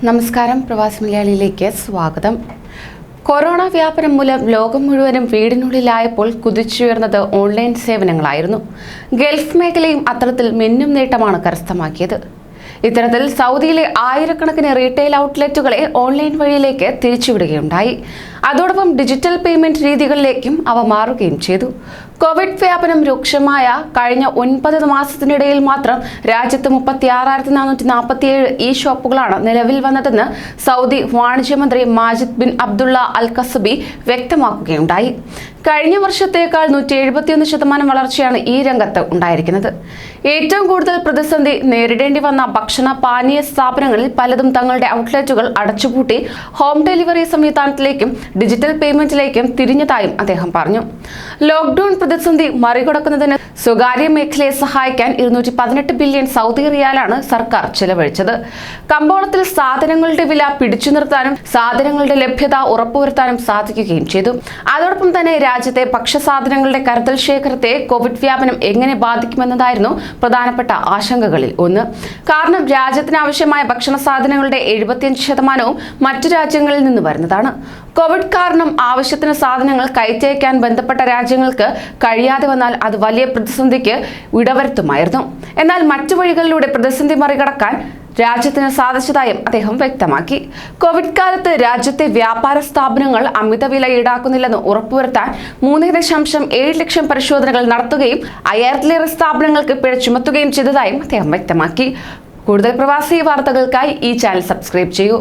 നമസ്കാരം, പ്രവാസി മലയാളിയിലേക്ക് സ്വാഗതം. കൊറോണ വ്യാപനം മൂലം ലോകം മുഴുവനും വീടിനുള്ളിലായപ്പോൾ കുതിച്ചുയർന്നത് ഓൺലൈൻ സേവനങ്ങളായിരുന്നു. ഗൾഫ് മേഖലയും അത്തരത്തിൽ മിന്നും നേട്ടമാണ് കരസ്ഥമാക്കിയത്. ഇത്തരത്തിൽ സൗദിയിലെ ആയിരക്കണക്കിന് റീറ്റെയിൽ ഔട്ട്ലെറ്റുകളെ ഓൺലൈൻ വഴിയിലേക്ക് തിരിച്ചുവിടുകയുണ്ടായി. അതോടൊപ്പം ഡിജിറ്റൽ പേയ്മെന്റ് രീതികളിലേക്കും അവ മാറുകയും ചെയ്തു. കോവിഡ് വ്യാപനം രൂക്ഷമായ കഴിഞ്ഞ 9 മാസത്തിനിടയിൽ മാത്രം രാജ്യത്ത് 36,447 ഈ ഷോപ്പുകളാണ് നിലവിൽ വന്നതെന്ന് സൗദി വാണിജ്യമന്ത്രി മാജിദ് ബിൻ അബ്ദുള്ള അൽ കസബി വ്യക്തമാക്കുകയുണ്ടായി. കഴിഞ്ഞ വർഷത്തേക്കാൾ 171% വളർച്ചയാണ് ഈ രംഗത്ത് ഉണ്ടായിരിക്കുന്നത്. ഏറ്റവും കൂടുതൽ പ്രതിസന്ധി നേരിടേണ്ടി വന്ന ഭക്ഷണ പാനീയ സ്ഥാപനങ്ങളിൽ പലതും തങ്ങളുടെ ഔട്ട്ലെറ്റുകൾ അടച്ചുപൂട്ടി ഹോം ഡെലിവറി സംവിധാനത്തിലേക്കും ഡിജിറ്റൽ പേയ്മെന്റിലേക്കും തിരിഞ്ഞതായും അദ്ദേഹം പറഞ്ഞു. ലോക്ക്ഡൌൺ പ്രതിസന്ധി മറികടക്കുന്നതിന് സ്വകാര്യ മേഖലയെ സഹായിക്കാൻ 218 ബില്യൺ സൗദി റിയാലാണ് സർക്കാർ ചെലവഴിച്ചത്. കമ്പോളത്തിൽ സാധനങ്ങളുടെ വില പിടിച്ചു നിർത്താനും സാധനങ്ങളുടെ ലഭ്യത ഉറപ്പുവരുത്താനും സാധിക്കുകയും ചെയ്തു. അതോടൊപ്പം തന്നെ രാജ്യത്തെ ഭക്ഷ്യസാധനങ്ങളുടെ കരുതൽ ശേഖരത്തെ കോവിഡ് വ്യാപനം എങ്ങനെ ബാധിക്കുമെന്നതായിരുന്നു പ്രധാനപ്പെട്ട ആശങ്കകളിൽ ഒന്ന്. കാരണം രാജ്യത്തിന് ആവശ്യമായ ഭക്ഷണ സാധനങ്ങളുടെ 75% മറ്റു രാജ്യങ്ങളിൽ നിന്ന് വരുന്നതാണ്. കോവിഡ് കാരണം ആവശ്യത്തിന് സാധനങ്ങൾ കയറ്റിയയക്കാൻ ബന്ധപ്പെട്ട രാജ്യങ്ങൾക്ക് കഴിയാതെ വന്നാൽ അത് വലിയ പ്രതിസന്ധിക്ക് ഇടവരുത്തുമായിരുന്നു. എന്നാൽ മറ്റു വഴികളിലൂടെ പ്രതിസന്ധി മറികടക്കാൻ രാജ്യത്തിന് സാധിച്ചതായും അദ്ദേഹം വ്യക്തമാക്കി. കോവിഡ് കാലത്ത് രാജ്യത്തെ വ്യാപാര സ്ഥാപനങ്ങൾ അമിതവില ഈടാക്കുന്നില്ലെന്ന് ഉറപ്പുവരുത്താൻ 3.7 ലക്ഷം പരിശോധനകൾ നടത്തുകയും 5000-ലേറെ സ്ഥാപനങ്ങൾക്ക് പിഴ ചുമത്തുകയും ചെയ്തതായും അദ്ദേഹം വ്യക്തമാക്കി. കൂടുതൽ പ്രവാസി വാർത്തകൾക്കായി ഈ ചാനൽ സബ്സ്ക്രൈബ് ചെയ്യൂ.